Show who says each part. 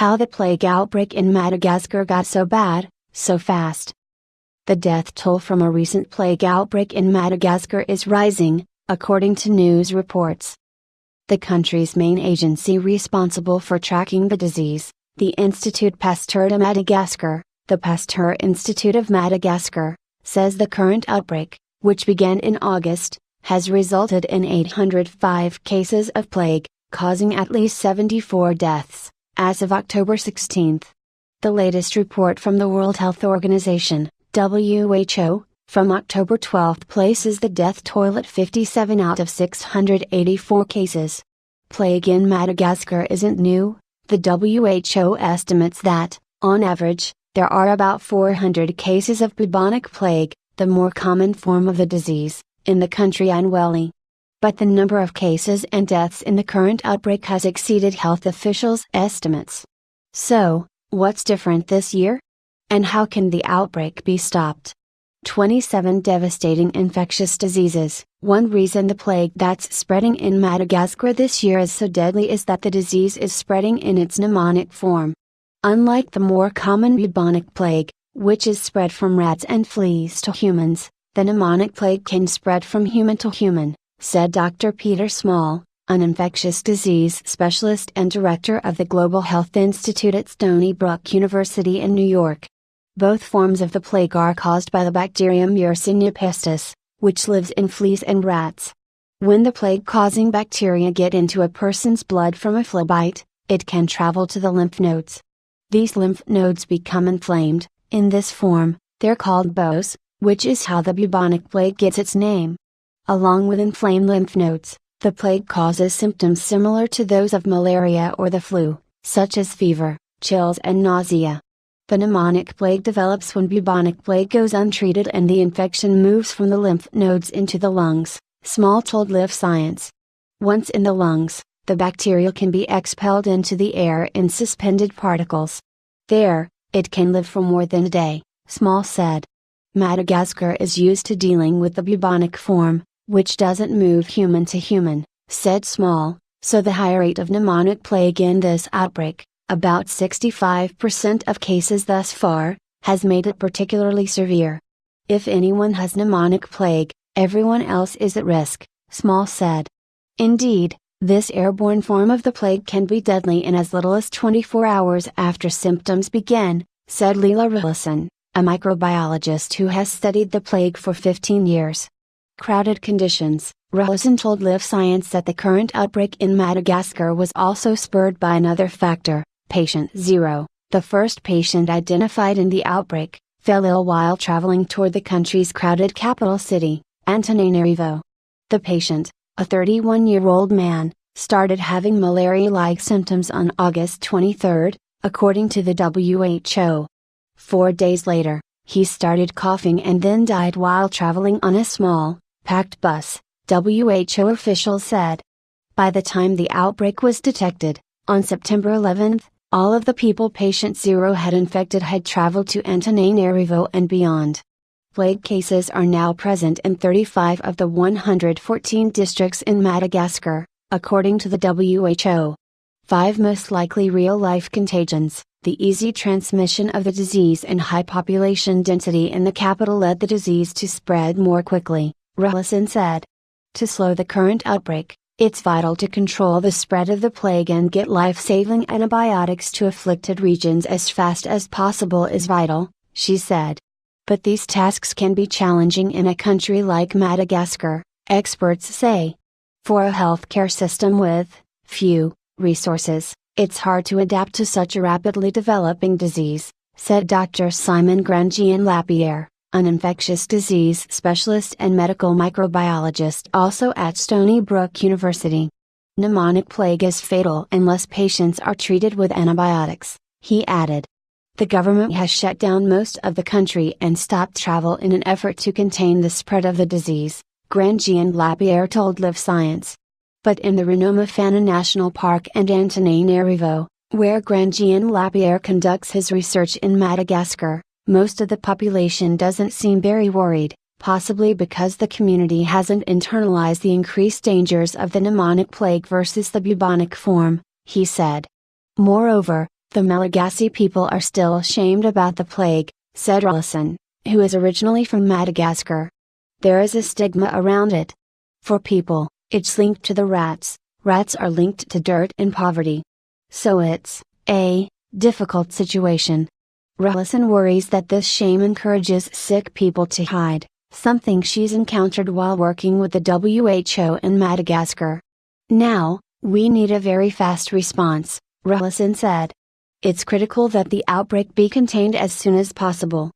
Speaker 1: How the plague outbreak in Madagascar got so bad, so fast. The death toll from a recent plague outbreak in Madagascar is rising, according to news reports. The country's main agency responsible for tracking the disease, the Institut Pasteur de Madagascar, the Pasteur Institute of Madagascar, says the current outbreak, which began in August, has resulted in 805 cases of plague, causing at least 74 deaths, as of October 16. The latest report from the World Health Organization, WHO, from October 12 places the death toll at 57 out of 684 cases. Plague in Madagascar isn't new. The WHO estimates that, on average, there are about 400 cases of bubonic plague, the more common form of the disease, in the country annually. But the number of cases and deaths in the current outbreak has exceeded health officials' estimates. So, what's different this year? And how can the outbreak be stopped? 27 devastating infectious diseases. One reason the plague that's spreading in Madagascar this year is so deadly is that the disease is spreading in its pneumonic form. Unlike the more common bubonic plague, which is spread from rats and fleas to humans, the pneumonic plague can spread from human to human, said Dr. Peter Small, an infectious disease specialist and director of the Global Health Institute at Stony Brook University in New York. Both forms of the plague are caused by the bacterium Yersinia pestis, which lives in fleas and rats. When the plague-causing bacteria get into a person's blood from a flea bite, it can travel to the lymph nodes. These lymph nodes become inflamed. In this form, they're called BOs, which is how the bubonic plague gets its name. Along with inflamed lymph nodes, the plague causes symptoms similar to those of malaria or the flu, such as fever, chills and nausea. The pneumonic plague develops when bubonic plague goes untreated and the infection moves from the lymph nodes into the lungs, Small told Live Science. Once in the lungs, the bacteria can be expelled into the air in suspended particles. There, it can live for more than a day, Small said. Madagascar is used to dealing with the bubonic form, which doesn't move human to human, said Small, so the high rate of pneumonic plague in this outbreak, about 65% of cases thus far, has made it particularly severe. If anyone has pneumonic plague, everyone else is at risk, Small said. Indeed, this airborne form of the plague can be deadly in as little as 24 hours after symptoms begin, said Leila Rillison, a microbiologist who has studied the plague for 15 years. Crowded conditions. Rillison told Live Science that the current outbreak in Madagascar was also spurred by another factor. Patient 0, the first patient identified in the outbreak, fell ill while traveling toward the country's crowded capital city, Antananarivo. The patient, a 31-year-old man, started having malaria-like symptoms on August 23, according to the WHO. 4 days later, he started coughing and then died while traveling on a small, packed bus, WHO officials said. By the time the outbreak was detected, on September 11, all of the people patient 0 had infected had traveled to Antananarivo and beyond. Plague cases are now present in 35 of the 114 districts in Madagascar, according to the WHO. 5 most likely real-life contagions. The easy transmission of the disease and high population density in the capital led the disease to spread more quickly, Rillison said. To slow the current outbreak, it's vital to control the spread of the plague and get life-saving antibiotics to afflicted regions as fast as possible is vital, she said. But these tasks can be challenging in a country like Madagascar, experts say. For a healthcare system with few resources, it's hard to adapt to such a rapidly developing disease, said Dr. Simon Grandjean-Lapierre, an infectious disease specialist and medical microbiologist also at Stony Brook University. Pneumonic plague is fatal unless patients are treated with antibiotics, he added. The government has shut down most of the country and stopped travel in an effort to contain the spread of the disease, Grandjean-Lapierre told Live Science. But in the Renomafana National Park and Antananarivo, where Grandjean-Lapierre conducts his research in Madagascar, most of the population doesn't seem very worried, possibly because the community hasn't internalized the increased dangers of the pneumonic plague versus the bubonic form, he said. Moreover, The Malagasy people are still ashamed about the plague, said Relison, who is originally from Madagascar. There is a stigma around it. For people, it's linked to the rats. Rats are linked to dirt and poverty. So it's a difficult situation. Relison worries that this shame encourages sick people to hide, something she's encountered while working with the WHO in Madagascar. Now, we need a very fast response, Relison said. It's critical that the outbreak be contained as soon as possible.